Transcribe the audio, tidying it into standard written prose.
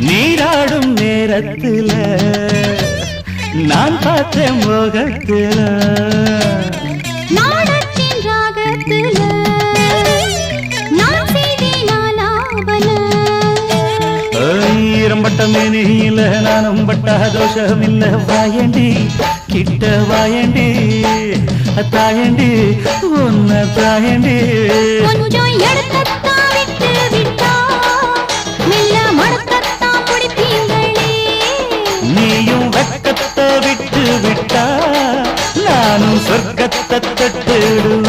நீராடும் நேரத்துல நான் பார்த்தேன் மோகத்துல நாடத்தின் ராகத்துல நான் செய்தேன் ஆலாபன ஈரம்பட்ட மேனியில நானும் பட்ட தோஷம் இல்ல வாயண்டி கிட்ட வாயண்டி தாயண்டி உன்ன தாயண்டி கொஞ்சம் எடுத்தத்தா விட்டு விட்டா மெல்ல மடக்கத்தா பிடிப்பீங்களே நீயும் வெக்கத்தை விட்டு விட்டா நானும் சொர்க்கத்தை தொட்டுடுவேன்